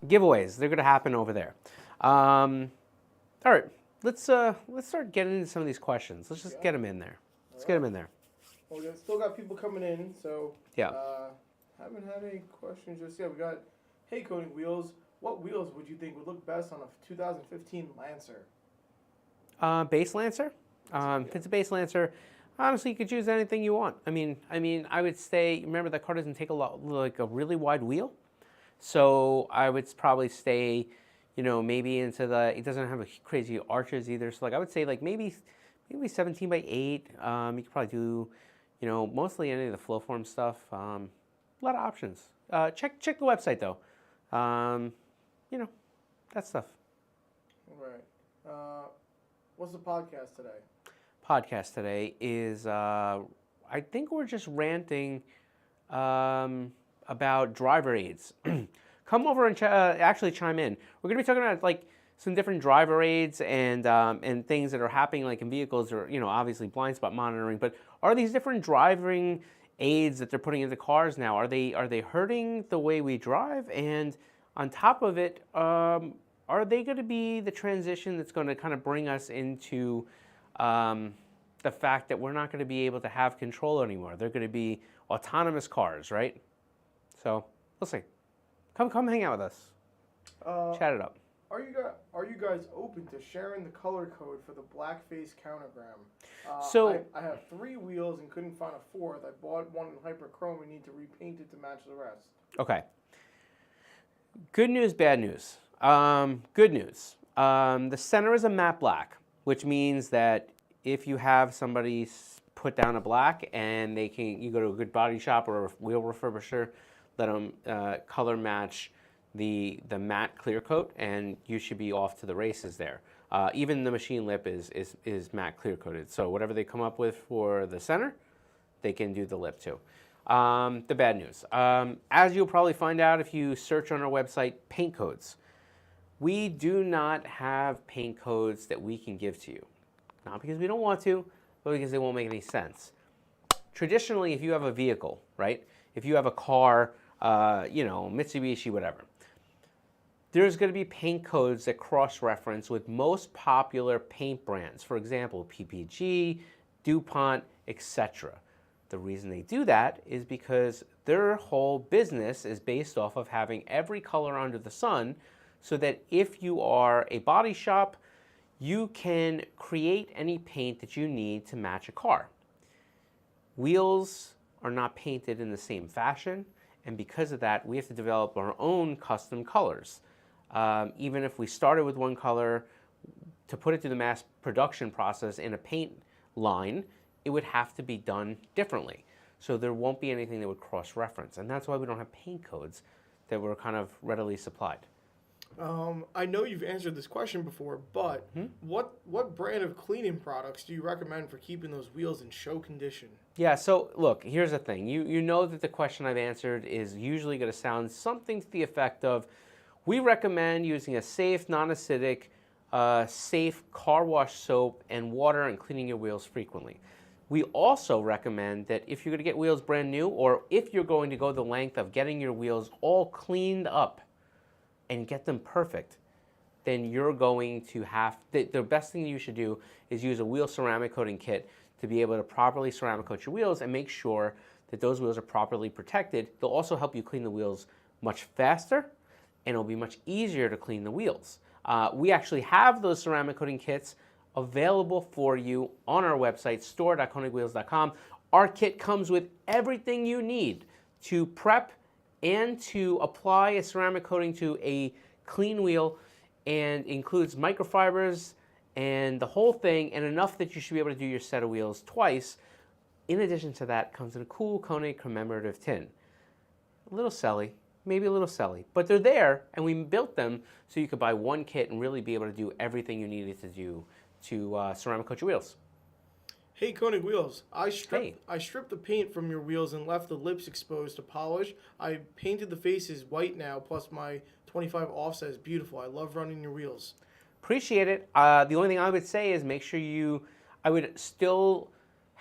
giveaways. They're going to happen over there. All right, let's start getting into some of these questions. Let's just get them in there. Let's get them in there. Well, we still got people coming in, so yeah. Haven't had any questions just yet. We got, hey, KONIG Wheels, what wheels would you think would look best on a 2015 Lancer? Base Lancer. If it's a base Lancer, honestly, you could choose anything you want. I mean, I would say, remember that car doesn't take like a really wide wheel, so I would probably stay, maybe into the. It doesn't have a crazy arches either, so like I would say like maybe 17 by 8. You could probably do, mostly any of the flow form stuff. A lot of options. Check the website though. That stuff. Right. What's the podcast today? Podcast today is, I think we're just ranting about driver aids. Come over and actually chime in. We're going to be talking about like some different driver aids and things that are happening like in vehicles, or obviously blind spot monitoring. But are these different driving aids that they're putting into cars now, are they hurting the way we drive? And on top of it, are they going to be the transition that's going to kind of bring us into the fact that we're not going to be able to have control anymore? They're going to be autonomous cars, right? So we'll see. Come hang out with us. Chat it up. Are you guys open to sharing the color code for the blackface countergram? I have 3 wheels and couldn't find a 4th. I bought one in hyperchrome and need to repaint it to match the rest. Okay. Good news, bad news. Good news. The center is a matte black, which means that if you have somebody put down a black and you go to a good body shop or a wheel refurbisher, let them color match the matte clear coat, and you should be off to the races there. Even the machine lip is matte clear coated, so whatever they come up with for the center, they can do the lip too. The bad news, as you'll probably find out if you search on our website, paint codes. We do not have paint codes that we can give to you. Not because we don't want to, but because they won't make any sense. Traditionally, if you have a vehicle, right? If you have a car, Mitsubishi, whatever, there's going to be paint codes that cross-reference with most popular paint brands. For example, PPG, DuPont, etc. The reason they do that is because their whole business is based off of having every color under the sun, so that if you are a body shop, you can create any paint that you need to match a car. Wheels are not painted in the same fashion, and because of that, we have to develop our own custom colors. Even if we started with one color, to put it through the mass production process in a paint line, it would have to be done differently. So there won't be anything that would cross-reference, and that's why we don't have paint codes that were kind of readily supplied. I know you've answered this question before, but what brand of cleaning products do you recommend for keeping those wheels in show condition? Yeah, so look, here's the thing. You know that the question I've answered is usually going to sound something to the effect of, we recommend using a safe, non-acidic, safe car wash soap and water and cleaning your wheels frequently. We also recommend that if you're going to get wheels brand new, or if you're going to go the length of getting your wheels all cleaned up and get them perfect, then you're going to have, the best thing you should do is use a wheel ceramic coating kit to be able to properly ceramic coat your wheels and make sure that those wheels are properly protected. They'll also help you clean the wheels much faster, and it'll be much easier to clean the wheels. We actually have those ceramic coating kits available for you on our website, store.konigwheels.com. Our kit comes with everything you need to prep and to apply a ceramic coating to a clean wheel, and includes microfibers and the whole thing, and enough that you should be able to do your set of wheels twice. In addition to that, comes in a cool KONIG commemorative tin. A little silly, maybe a little silly, but they're there, and we built them so you could buy one kit and really be able to do everything you needed to do to ceramic coat your wheels. Hey, KONIG Wheels, I stripped the paint from your wheels and left the lips exposed to polish. I painted the faces white now, plus my 25 offset is beautiful. I love running your wheels. Appreciate it. The only thing I would say is make sure I would still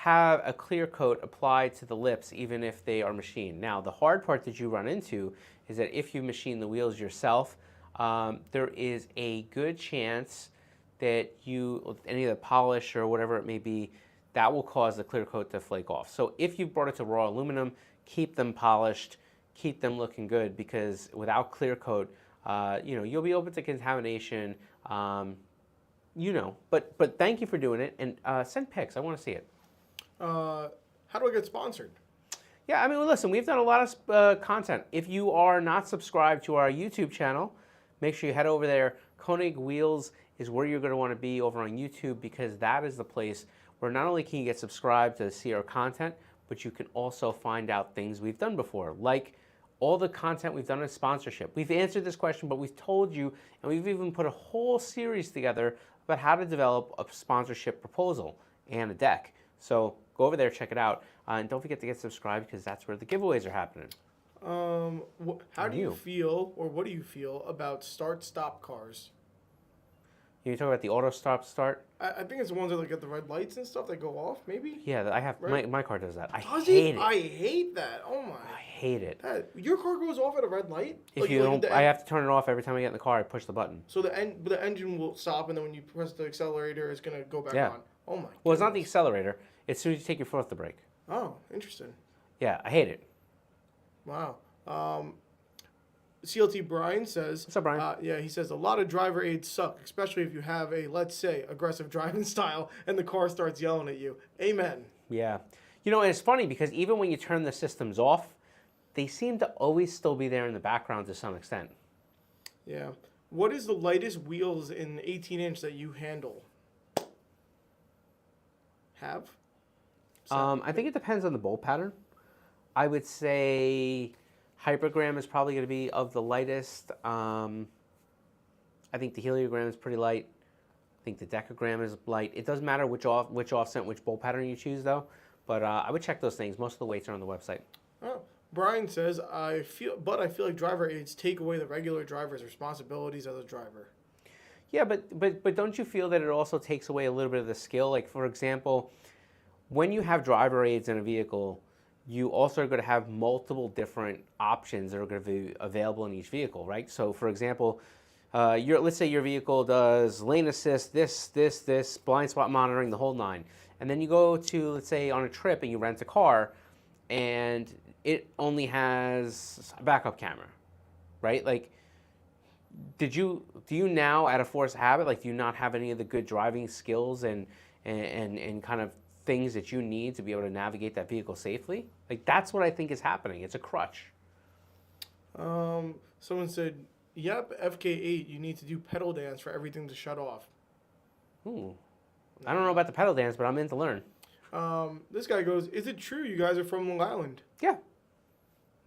have a clear coat applied to the lips even if they are machined. Now, the hard part that you run into is that if you machine the wheels yourself, there is a good chance that any of the polish or whatever it may be, that will cause the clear coat to flake off. So if you brought it to raw aluminum, keep them polished, keep them looking good, because without clear coat, you'll be open to contamination. But thank you for doing it, and send pics. I want to see it. How do I get sponsored? Yeah, I mean, listen, we've done a lot of content. If you are not subscribed to our YouTube channel, make sure you head over there. KONIG Wheels is where you're going to want to be over on YouTube, because that is the place where not only can you get subscribed to see our content, but you can also find out things we've done before, like all the content we've done in sponsorship. We've answered this question, but we've told you, and we've even put a whole series together about how to develop a sponsorship proposal and a deck. So go over there, check it out, and don't forget to get subscribed, because that's where the giveaways are happening. How do you feel, or what do you feel about start-stop cars? You talk about the auto start? I think it's the ones that get the red lights and stuff that go off, maybe? Yeah, I have, right? my car does that. I Does hate it? it. I hate that. Oh my. I hate it. Your car goes off at a red light? If you don't, I have to turn it off every time I get in the car. I push the button. So the engine will stop, and then when you press the accelerator, it's going to go back on. Oh my. Well, it's not the accelerator. It's as soon as you take your foot off the brake. Oh, interesting. Yeah, I hate it. Wow. CLT Brian says, what's up, Brian? He says a lot of driver aids suck, especially if you have a, let's say, aggressive driving style and the car starts yelling at you. Amen. Yeah. And it's funny because even when you turn the systems off, they seem to always still be there in the background to some extent. Yeah. What is the lightest wheels in 18-inch that you handle? Have? I think it depends on the bolt pattern. I would say Hypergram is probably going to be of the lightest. I think the Heliogram is pretty light. I think the Decagram is light. It doesn't matter which offset, which bolt pattern you choose, though. But I would check those things. Most of the weights are on the website. Oh, Brian says, I feel like driver aids take away the regular driver's responsibilities as a driver. Yeah, but don't you feel that it also takes away a little bit of the skill? Like, for example, when you have driver aids in a vehicle, you also are going to have multiple different options that are going to be available in each vehicle, right? So, for example, let's say your vehicle does lane assist, this, blind spot monitoring, the whole nine. And then you go to, let's say, on a trip and you rent a car, and it only has a backup camera, right? Like, do you now, out of force habit, like, do you not have any of the good driving skills and kind of things that you need to be able to navigate that vehicle safely? Like, that's what I think is happening. It's a crutch. Someone said, yep, FK8, you need to do pedal dance for everything to shut off. Ooh. I don't know about the pedal dance, but I'm in to learn. This guy goes, is it true you guys are from Long Island? Yeah.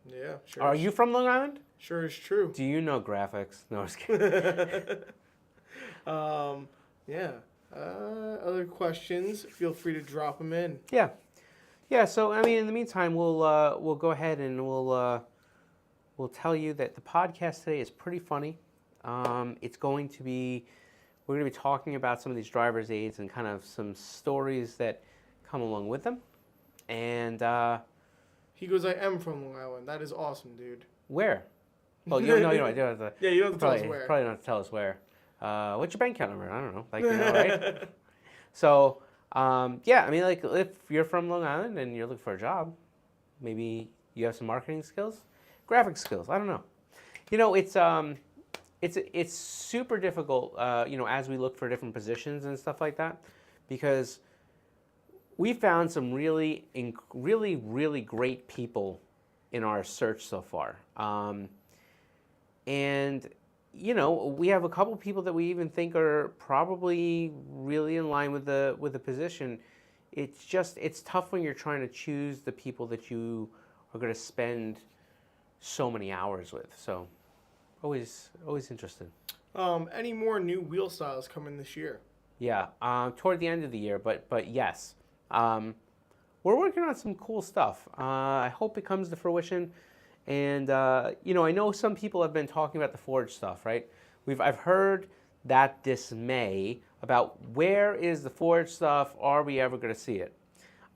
Yeah, sure. Are you from Long Island? Sure is true. Do you know graphics? No, I was kidding. Yeah. Other questions, feel free to drop them in. Yeah. Yeah, so, I mean, in the meantime, we'll go ahead and we'll tell you that the podcast today is pretty funny. We're going to be talking about some of these driver's aids and kind of some stories that come along with them. And he goes, I am from Long Island. That is awesome, dude. Where? Well, you don't have to. Yeah, you don't have to tell us where. Probably don't have to tell us where. What's your bank account number? I don't know. Like, right? So, yeah, I mean, like, if you're from Long Island and you're looking for a job, maybe you have some marketing skills, graphic skills. I don't know. It's super difficult, as we look for different positions and stuff like that, because we found some really, really great people in our search so far. And we have a couple people that we even think are probably really in line with the position. It's tough when you're trying to choose the people that you are going to spend so many hours with. So always interested. Any more new wheel styles coming this year? Yeah, toward the end of the year, but yes. We're working on some cool stuff. I hope it comes to fruition. And, I know some people have been talking about the Forge stuff, right? I've heard that dismay about where is the Forge stuff, are we ever going to see it?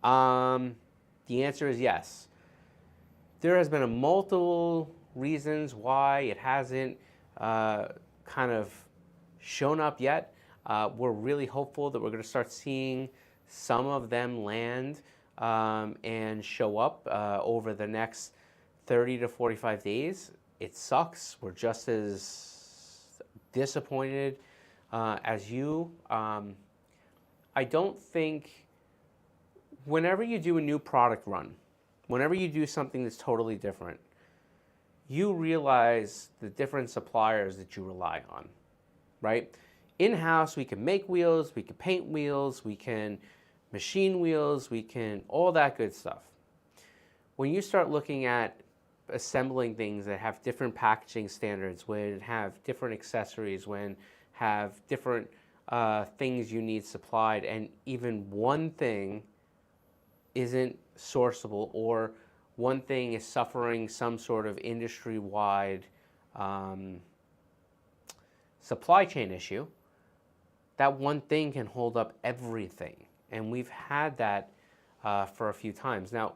The answer is yes. There has been a multiple reasons why it hasn't kind of shown up yet. We're really hopeful that we're going to start seeing some of them land and show up over the next 30 to 45 days. It sucks. We're just as disappointed as you. I don't think whenever you do a new product run, whenever you do something that's totally different, you realize the different suppliers that you rely on, right? In-house, we can make wheels, we can paint wheels, we can machine wheels, we can, all that good stuff. When you start looking at assembling things that have different packaging standards, when have different accessories, when have different things you need supplied, and even one thing isn't sourceable or one thing is suffering some sort of industry-wide supply chain issue, that one thing can hold up everything. And we've had that for a few times. Now,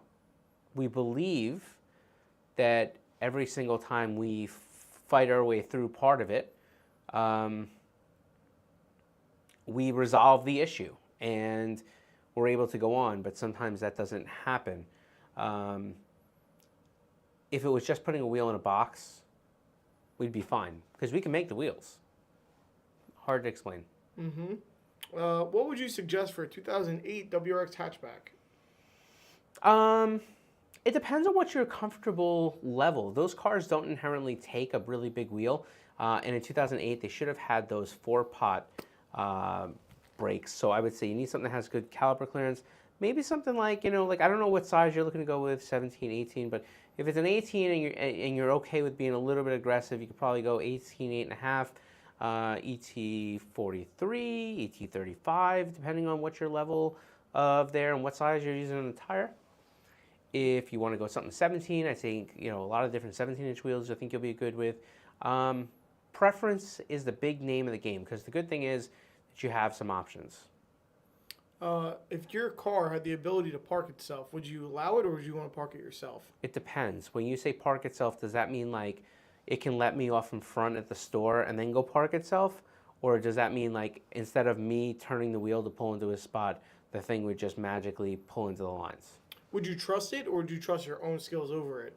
we believe that every single time we fight our way through part of it, we resolve the issue and we're able to go on, but sometimes that doesn't happen. If it was just putting a wheel in a box, we'd be fine because we can make the wheels. Hard to explain. Mm-hmm. What would you suggest for a 2008 WRX hatchback? It depends on what your comfortable level. Those cars don't inherently take a really big wheel. And in 2008, they should have had those 4-pot brakes. So I would say you need something that has good caliper clearance. Maybe something like, like I don't know what size you're looking to go with, 17, 18, but if it's an 18 and you're okay with being a little bit aggressive, you could probably go 18, 8.5, ET43, ET35, depending on what your level of there and what size you're using on the tire. If you want to go something 17, I think, a lot of different 17-inch wheels I think you'll be good with. Preference is the big name of the game because the good thing is that you have some options. If your car had the ability to park itself, would you allow it or would you want to park it yourself? It depends. When you say park itself, does that mean like it can let me off in front at the store and then go park itself? Or does that mean like instead of me turning the wheel to pull into a spot, the thing would just magically pull into the lines? Would you trust it or would you trust your own skills over it?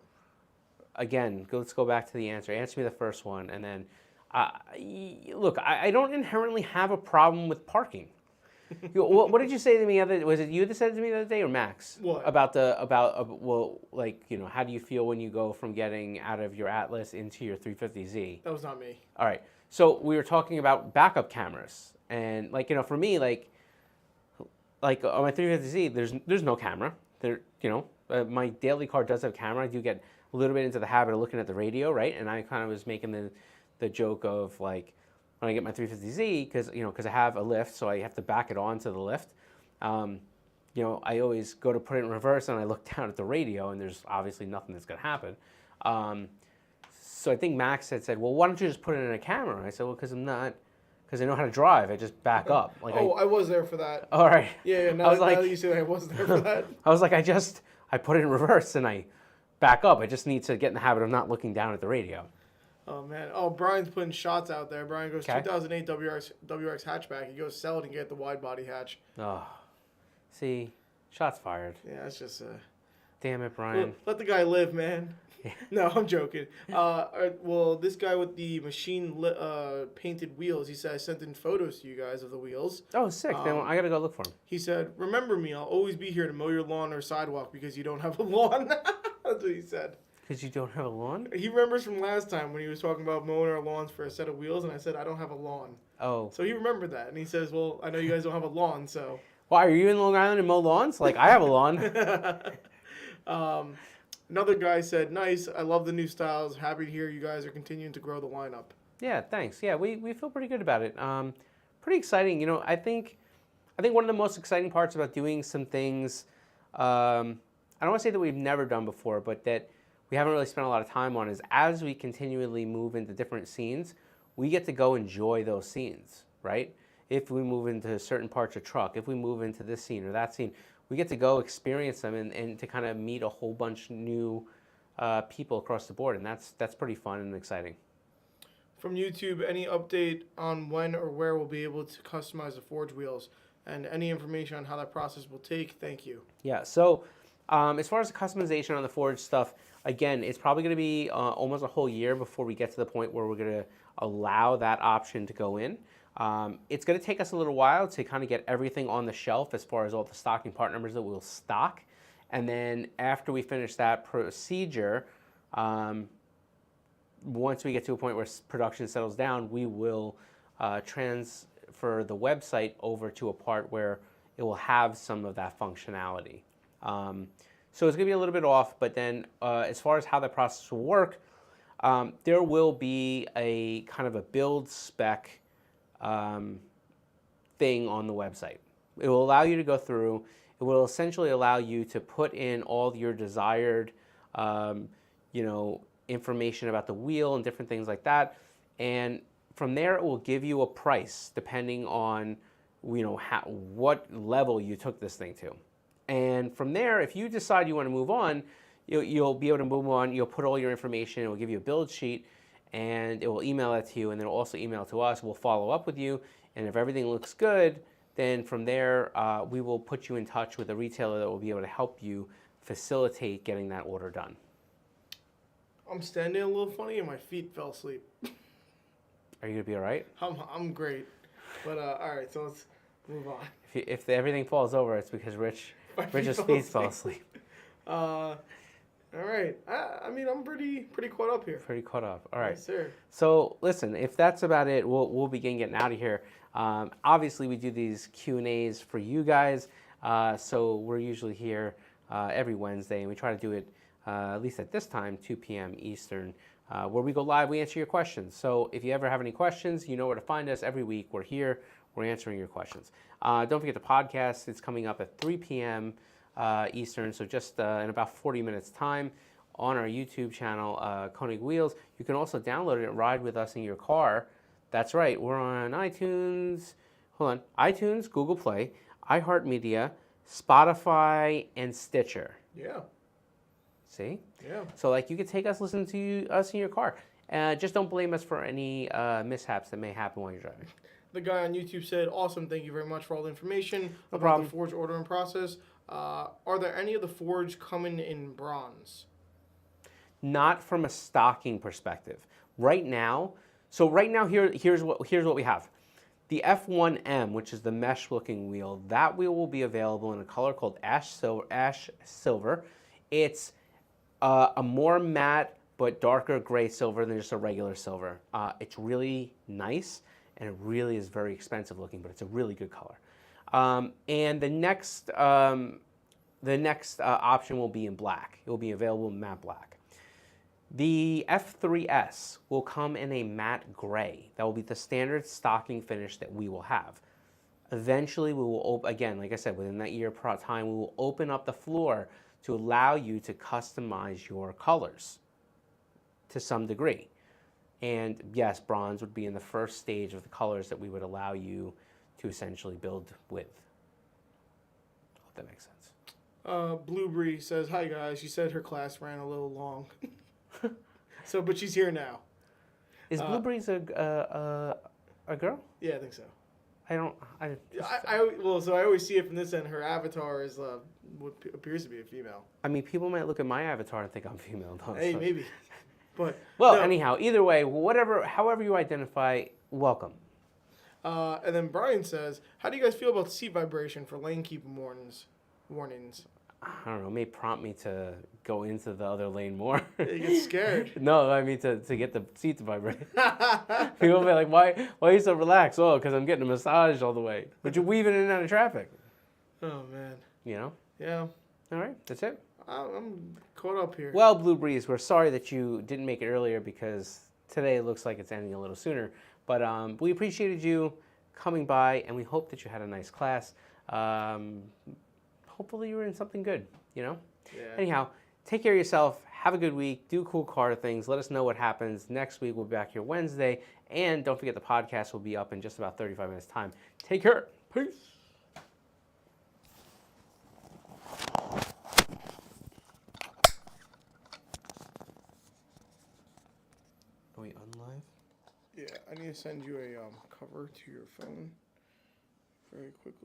Again, let's go back to the answer. Answer me the first one and then look, I don't inherently have a problem with parking. What did you say to me was it you that said it to me the other day or Max? What? How do you feel when you go from getting out of your Atlas into your 350Z? That was not me. All right. So we were talking about backup cameras and for me, like on my 350Z, there's no camera. My daily car does have a camera. I do get a little bit into the habit of looking at the radio, right? And I kind of was making the joke of like, when I get my 350Z, because I have a lift, so I have to back it onto the lift. I always go to put it in reverse, and I look down at the radio, and there's obviously nothing that's going to happen. So I think Max had said, well, why don't you just put it in a camera? And I said, well, because I know how to drive. I just back up. I was there for that. All right. Yeah, now that you say that, I was there for that. I was like, I put it in reverse, and I back up. I just need to get in the habit of not looking down at the radio. Oh, man. Oh, Brian's putting shots out there. Brian goes, okay. 2008 WRX hatchback. He goes, sell it and get the wide body hatch. Oh, see, shots fired. Yeah, that's just damn it, Brian. Let the guy live, man. No, I'm joking. Well, this guy with the machine painted wheels, he said, I sent in photos to you guys of the wheels. Oh, sick. Then I got to go look for him. He said, remember me. I'll always be here to mow your lawn or sidewalk because you don't have a lawn. That's what he said. Because you don't have a lawn? He remembers from last time when he was talking about mowing our lawns for a set of wheels, and I said, I don't have a lawn. Oh. So he remembered that, and he says, well, I know you guys don't have a lawn, so. Why, are you in Long Island and mow lawns? Like, I have a lawn. Another guy said, nice, I love the new styles. Happy to hear you guys are continuing to grow the lineup. Yeah, thanks. Yeah, we feel pretty good about it. Pretty exciting. I think one of the most exciting parts about doing some things, I don't want to say that we've never done before, but that we haven't really spent a lot of time on is as we continually move into different scenes, we get to go enjoy those scenes, right? if we move into certain parts of truck, if we move into this scene or that scene, we get to go experience them and to kind of meet a whole bunch of new people across the board, and that's pretty fun and exciting. From YouTube, any update on when or where we'll be able to customize the Forge wheels, and any information on how that process will take? Thank you. Yeah, so as far as the customization on the Forge stuff, again, it's probably going to be almost a whole year before we get to the point where we're going to allow that option to go in. It's going to take us a little while to kind of get everything on the shelf as far as all the stocking part numbers that we'll stock. And then after we finish that procedure, once we get to a point where production settles down, we will transfer the website over to a part where it will have some of that functionality. So it's going to be a little bit off, but then as far as how that process will work, there will be a kind of a build spec thing on the website. It will allow you to go through. It will essentially allow you to put in all your desired, information about the wheel and different things like that. And from there, it will give you a price depending on, what level you took this thing to. And from there, if you decide you want to move on, you'll be able to move on. You'll put all your information. It will give you a build sheet, and it will email that to you, and then it'll also email to us. We'll follow up with you, and if everything looks good, then from there, we will put you in touch with a retailer that will be able to help you facilitate getting that order done. I'm standing a little funny and my feet fell asleep. Are you going to be all right? I'm great. But all right, so let's move on. If everything falls over, it's because Rich's feet fell asleep. All right. I mean, I'm pretty caught up here. Pretty caught up. All right. Yes, sir. So listen, if that's about it, we'll begin getting out of here. Obviously, we do these Q&As for you guys. So we're usually here every Wednesday, and we try to do it at least at this time, 2 p.m. Eastern, where we go live, we answer your questions. So if you ever have any questions, you know where to find us every week. We're here, we're answering your questions. Don't forget the podcast. It's coming up at 3 p.m. Eastern, so just in about 40 minutes time on our YouTube channel, KONIG Wheels. You can also download it and ride with us in your car. That's right, we're on iTunes, Google Play, iHeartMedia, Spotify, and Stitcher. Yeah. See? Yeah. So you could take us, listen to us in your car. Just don't blame us for any mishaps that may happen while you're driving. The guy on YouTube said, awesome, thank you very much for all the information about the Forge ordering process. Are there any of the Forge coming in bronze? Not from a stocking perspective. Right now, here's what we have. The F1M, which is the mesh-looking wheel, that wheel will be available in a color called ash silver. It's a more matte but darker gray silver than just a regular silver. It's really nice, and it really is very expensive looking, but it's a really good color. And the next option will be in black. It will be available in matte black. The F3S will come in a matte gray. That will be the standard stocking finish that we will have. Eventually, we will, again, like I said, within that year time, we will open up the floor to allow you to customize your colors to some degree. And yes, bronze would be in the first stage of the colors that we would allow you to essentially build with. I hope that makes sense. Blueberry says, hi guys. She said her class ran a little long. But she's here now. Is Blueberry's a girl? Yeah, I think so. I always see it from this end. Her avatar is what appears to be a female. I mean, people might look at my avatar and think I'm female, though. Hey, so. Maybe. But anyhow, either way, however you identify, welcome. And then Brian says, how do you guys feel about seat vibration for lane keeping warnings? I don't know, may prompt me to go into the other lane more. You get scared. No, I mean to get the seat to vibrate. People will be like, why are you so relaxed? Oh, because I'm getting a massage all the way. But you're weaving in and out of traffic. Oh, man. Yeah. All right, that's it. I'm caught up here. Well, Blue Breeze, we're sorry that you didn't make it earlier because today it looks like it's ending a little sooner. But we appreciated you coming by, and we hope that you had a nice class. Hopefully you were in something good, Yeah. Anyhow, take care of yourself. Have a good week. Do cool car things. Let us know what happens. Next week we'll be back here Wednesday. And don't forget the podcast will be up in just about 35 minutes time. Take care. Peace. Are we unlive? Yeah, I need to send you a cover to your phone very quickly.